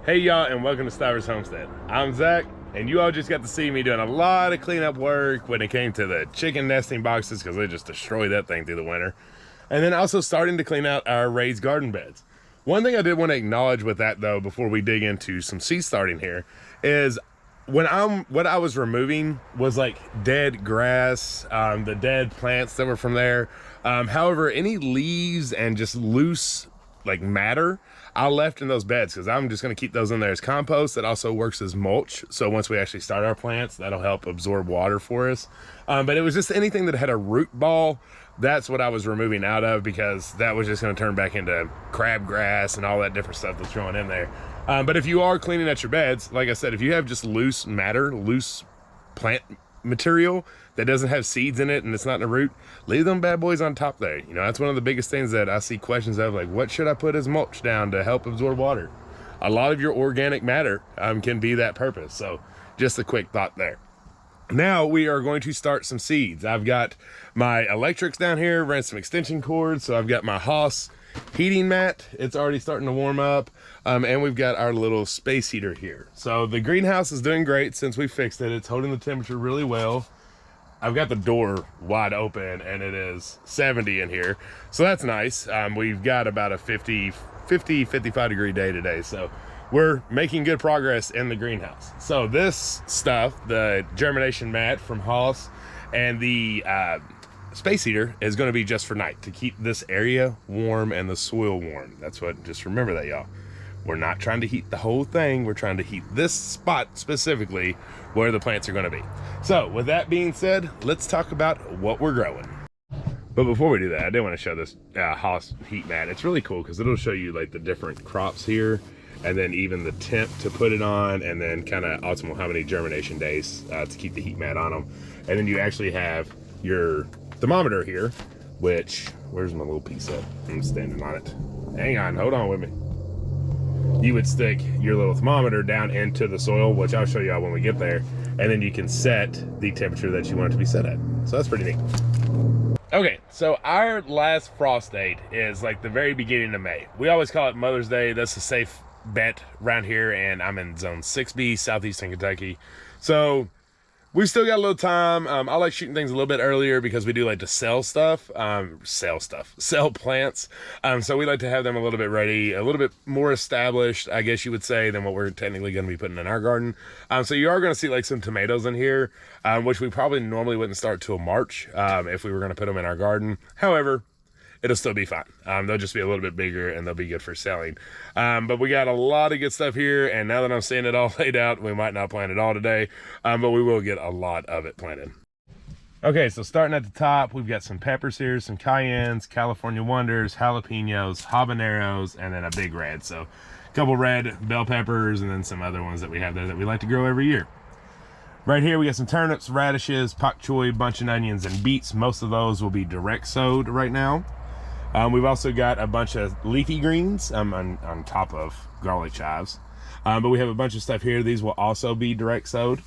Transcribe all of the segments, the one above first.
Hey y'all, and welcome to Stivers Homestead. I'm Zach, and you all just got to see me doing a lot of cleanup work when it came to the chicken nesting boxes, because they just destroyed that thing through the winter. And then also starting to clean out our raised garden beds. One thing I did want to acknowledge with that though, before we dig into some seed starting here, is what I was removing was like dead grass, the dead plants that were from there. However, any leaves and just loose like matter, I left in those beds because I'm just going to keep those in there as compost. That also works as mulch. So once we actually start our plants, that'll help absorb water for us. But it was just anything that had a root ball. That's what I was removing out of, because that was just going to turn back into crabgrass and all that different stuff that's growing in there. But if you are cleaning at your beds, like I said, if you have just loose matter, loose plant material that doesn't have seeds in it and it's not in a root, leave them bad boys on top there. You know, that's one of the biggest things that I see questions of, like, what should I put as mulch down to help absorb water? A lot of your organic matter can be that purpose. So just a quick thought there. Now we are going to start some seeds. I've got my electrics down here, ran some extension cords. So I've got my Haas heating mat. It's already starting to warm up. And we've got our little space heater here. So the greenhouse is doing great since we fixed it. It's holding the temperature really well. I've got the door wide open and it is 70 in here. So that's nice. We've got about a 55 degree day today. So we're making good progress in the greenhouse. So this stuff, the germination mat from Haas and the space heater, is going to be just for night to keep this area warm and the soil warm. That's what, just remember that, y'all. We're not trying to heat the whole thing. We're trying to heat this spot specifically where the plants are going to be. So with that being said, let's talk about what we're growing. But before we do that, I did want to show this Haas heat mat. It's really cool because it'll show you like the different crops here, and then even the temp to put it on, and then kind of ultimately how many germination days to keep the heat mat on them. And then you actually have your thermometer here, which, where's my little piece at? I'm standing on it. Hang on, hold on with me. You would stick your little thermometer down into the soil, which I'll show y'all when we get there, and then you can set the temperature that you want it to be set at. So that's pretty neat. Okay, so our last frost date is like the very beginning of May. We always call it Mother's Day. That's a safe bet around here, and I'm in zone 6B, southeastern Kentucky. So we've still got a little time. I like shooting things a little bit earlier because we do like to sell stuff, sell plants. So we like to have them a little bit ready, a little bit more established, I guess you would say, than what we're technically going to be putting in our garden. So you are going to see like some tomatoes in here, which we probably normally wouldn't start till March if we were going to put them in our garden. However, it'll still be fine. They'll just be a little bit bigger and they'll be good for selling. But we got a lot of good stuff here, and now that I'm seeing it all laid out, we might not plant it all today, but we will get a lot of it planted. Okay, so starting at the top, we've got some peppers here, some cayennes, California Wonders, jalapenos, habaneros, and then a big red. So a couple red bell peppers, and then some other ones that we have there that we like to grow every year. Right here we got some turnips, radishes, pak choy, bunch of onions, and beets. Most of those will be direct sowed right now. We've also got a bunch of leafy greens on top of garlic chives. But we have a bunch of stuff here. These will also be direct sowed.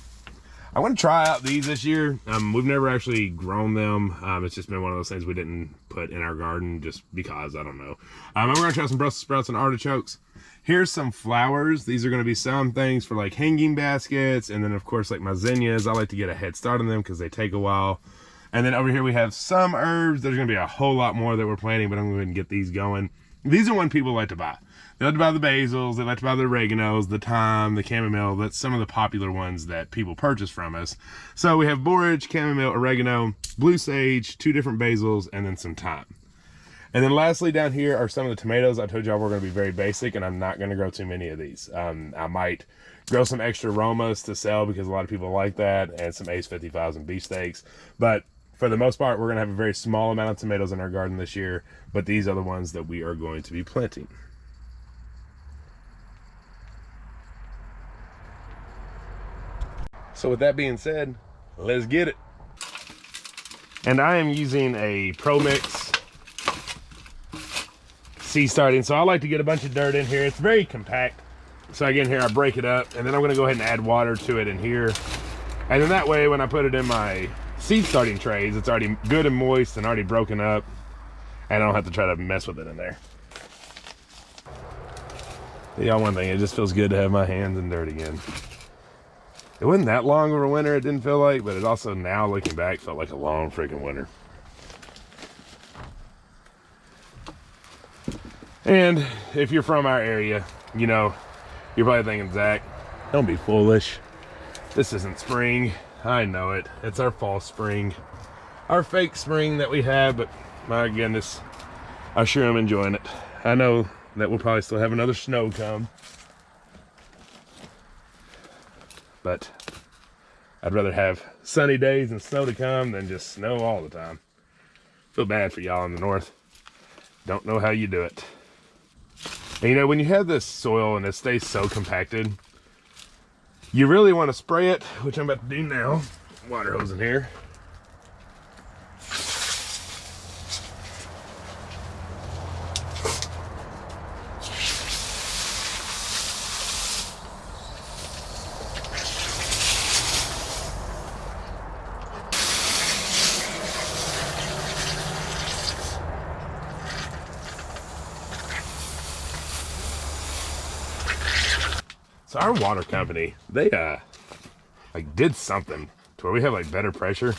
I want to try out these this year. We've never actually grown them. It's just been one of those things we didn't put in our garden just because, I don't know. We're going to try some Brussels sprouts and artichokes. Here's some flowers. These are going to be some things for like hanging baskets. And then of course like my zinnias, I like to get a head start on them because they take a while. And then over here we have some herbs. There's going to be a whole lot more that we're planting, but I'm going to get these going. These are one people like to buy. They like to buy the basils, they like to buy the oreganos, the thyme, the chamomile. That's some of the popular ones that people purchase from us. So we have borage, chamomile, oregano, blue sage, 2 different basils, and then some thyme. And then lastly down here are some of the tomatoes. I told y'all we're going to be very basic, and I'm not going to grow too many of these. I might grow some extra Romas to sell because a lot of people like that, and some Ace 55s and beefsteaks. But for the most part, we're going to have a very small amount of tomatoes in our garden this year, but these are the ones that we are going to be planting. So with that being said, let's get it. And I am using a Pro Mix seed starting. So I like to get a bunch of dirt in here. It's very compact. So again, here I break it up, and then I'm going to go ahead and add water to it in here. And then that way, when I put it in my seed starting trays, it's already good and moist and already broken up, and I don't have to try to mess with it in there. Yeah, one thing, it just feels good to have my hands in dirt again. It wasn't that long of a winter, it didn't feel like, but it also, now looking back, felt like a long freaking winter. And if you're from our area, you know, you're probably thinking, Zach, don't be foolish. This isn't spring. I know it. It's our fall spring. Our fake spring that we have, but my goodness, I sure am enjoying it. I know that we'll probably still have another snow come, but I'd rather have sunny days and snow to come than just snow all the time. Feel bad for y'all in the north. Don't know how you do it. And you know, when you have this soil and it stays so compacted, you really want to spray it, which I'm about to do now. Water hose in here. So our water company, they like did something to where we have like better pressure.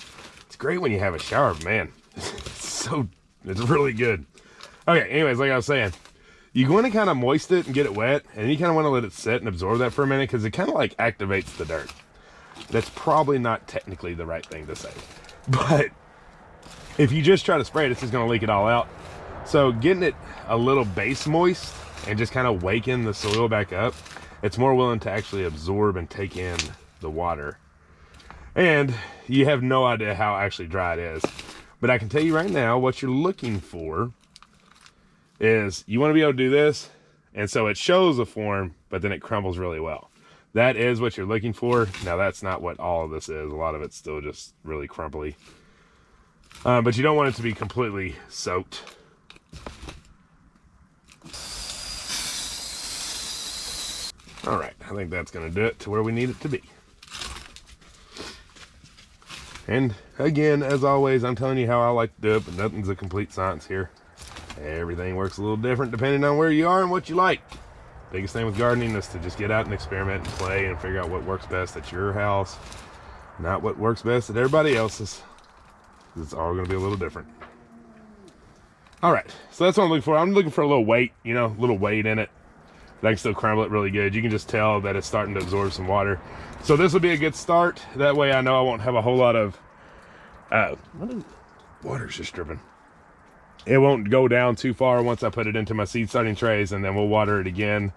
It's great when you have a shower, man. It's really good. Okay, anyways, like I was saying, you want to kind of moist it and get it wet, and you kind of want to let it sit and absorb that for a minute because it kind of like activates the dirt. That's probably not technically the right thing to say, but if you just try to spray it, it's just going to leak it all out. So getting it a little base moist and just kind of waking the soil back up, it's more willing to actually absorb and take in the water. And you have no idea how actually dry it is. But I can tell you right now, what you're looking for is you want to be able to do this. And so it shows a form, but then it crumbles really well. That is what you're looking for. Now that's not what all of this is. A lot of it's still just really crumbly. But you don't want it to be completely soaked. All right, I think that's going to do it to where we need it to be. And again, as always, I'm telling you how I like to do it, but nothing's a complete science here. Everything works a little different depending on where you are and what you like. Biggest thing with gardening is to just get out and experiment and play and figure out what works best at your house, not what works best at everybody else's. It's all going to be a little different. All right, so that's what I'm looking for. I'm looking for a little weight, you know, a little weight in it. I can still crumble it really good. You can just tell that it's starting to absorb some water. So this will be a good start. That way I know I won't have a whole lot of water's just dripping. It won't go down too far once I put it into my seed starting trays, and then we'll water it again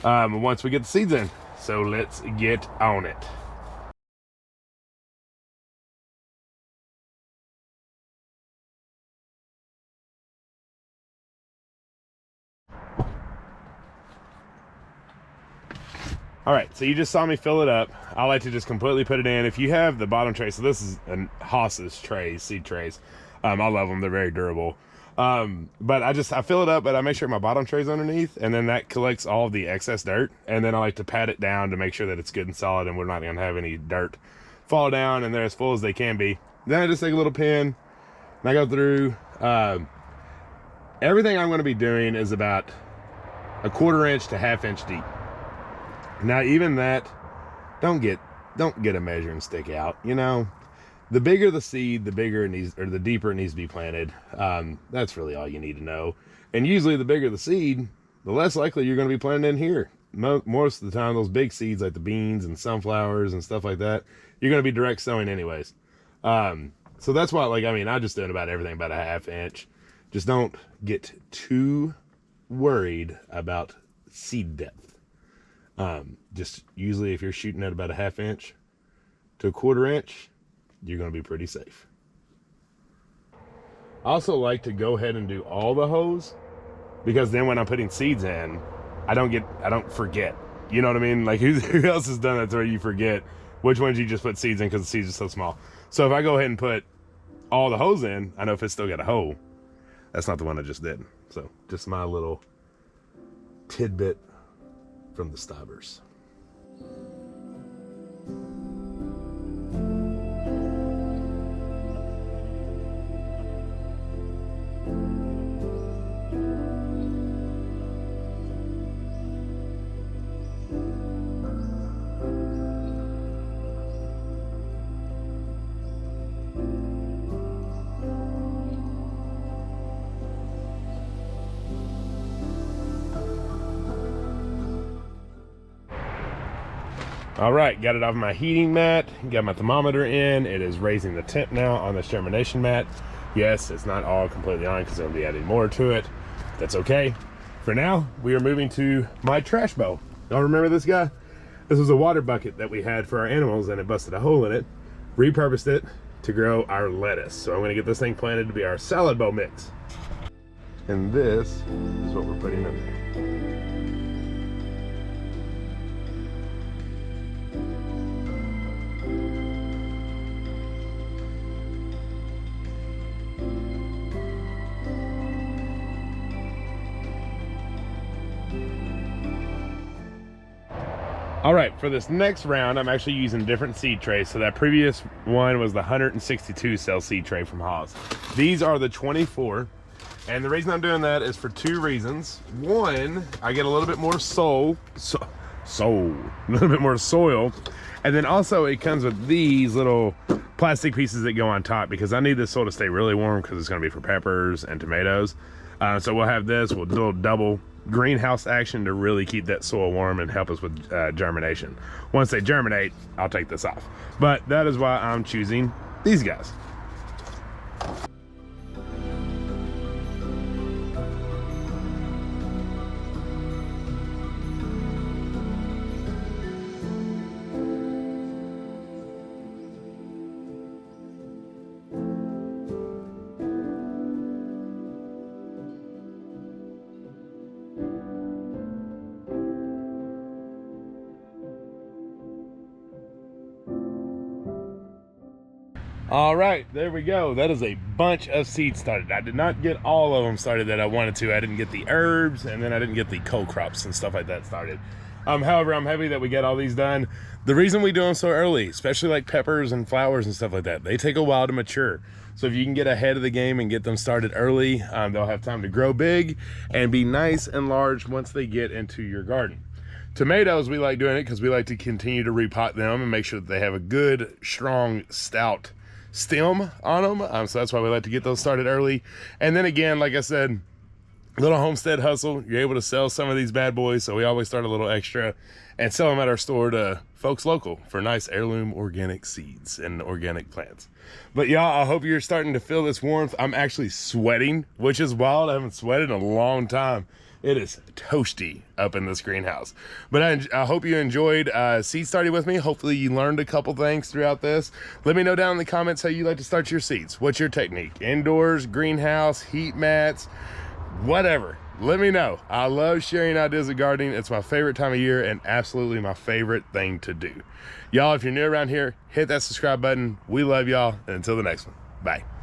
once we get the seeds in. So let's get on it. All right, so you just saw me fill it up. I like to just completely put it in. If you have the bottom tray, so this is a Haas's trays, seed trays. I love them, they're very durable. But I fill it up, but I make sure my bottom tray's underneath, and then that collects all of the excess dirt. And then I like to pat it down to make sure that it's good and solid and we're not gonna have any dirt fall down, and they're as full as they can be. Then I just take a little pin and I go through. Everything I'm gonna be doing is about 1/4 inch to 1/2 inch deep. Now even that, don't get a measuring stick out. You know, the bigger the seed, the bigger it needs, or the deeper it needs to be planted. That's really all you need to know. And usually the bigger the seed, the less likely you're going to be planting in here. Most of the time, those big seeds like the beans and sunflowers and stuff like that, you're going to be direct sowing anyways. So that's why, like, I mean, I just doing about everything about 1/2 inch. Just don't get too worried about seed depth. Just usually if you're shooting at about 1/2 inch to 1/4 inch, you're going to be pretty safe. I also like to go ahead and do all the hose, because then when I'm putting seeds in, I don't forget. You know what I mean? Like who else has done that to where you forget which ones you just put seeds in because the seeds are so small. So if I go ahead and put all the hose in, I know if it's still got a hole. That's not the one I just did. So just my little tidbit from the Stivers. All right, got it off my heating mat, got my thermometer in. It is raising the temp now on this germination mat. Yes, it's not all completely on because I'm gonna be adding more to it. That's okay. For now, we are moving to my trash bowl. Y'all remember this guy? This was a water bucket that we had for our animals and it busted a hole in it. Repurposed it to grow our lettuce. So I'm gonna get this thing planted to be our salad bowl mix. And this is what we're putting in there. All right, for this next round, I'm actually using different seed trays. So that previous one was the 162 cell seed tray from Haas. These are the 24. And the reason I'm doing that is for two reasons. One, I get a little bit more a little bit more soil. And then also it comes with these little plastic pieces that go on top because I need this soil to stay really warm because it's gonna be for peppers and tomatoes. So we'll have this, we'll do a little double greenhouse action to really keep that soil warm and help us with germination. Once they germinate, I'll take this off. But that is why I'm choosing these guys. All right, there we go. That is a bunch of seeds started. I did not get all of them started that I wanted to. I didn't get the herbs, and then I didn't get the co-crops and stuff like that started. However, I'm happy that we get all these done. The reason we do them so early, especially like peppers and flowers and stuff like that, they take a while to mature. So if you can get ahead of the game and get them started early, they'll have time to grow big and be nice and large once they get into your garden. Tomatoes, we like doing it because we like to continue to repot them and make sure that they have a good, strong, stout stem on them. So that's why we like to get those started early. And then again, like I said, little homestead hustle, you're able to sell some of these bad boys. So we always start a little extra and sell them at our store to folks local for nice heirloom organic seeds and organic plants. But y'all, I hope you're starting to feel this warmth. I'm actually sweating, which is wild. I haven't sweated in a long time. It is toasty up in this greenhouse. But I hope you enjoyed seed starting with me. Hopefully you learned a couple things throughout this. Let me know down in the comments how you like to start your seeds. What's your technique? Indoors, greenhouse, heat mats, whatever. Let me know. I love sharing ideas of gardening. It's my favorite time of year and absolutely my favorite thing to do. Y'all, if you're new around here, hit that subscribe button. We love y'all. And until the next one, bye.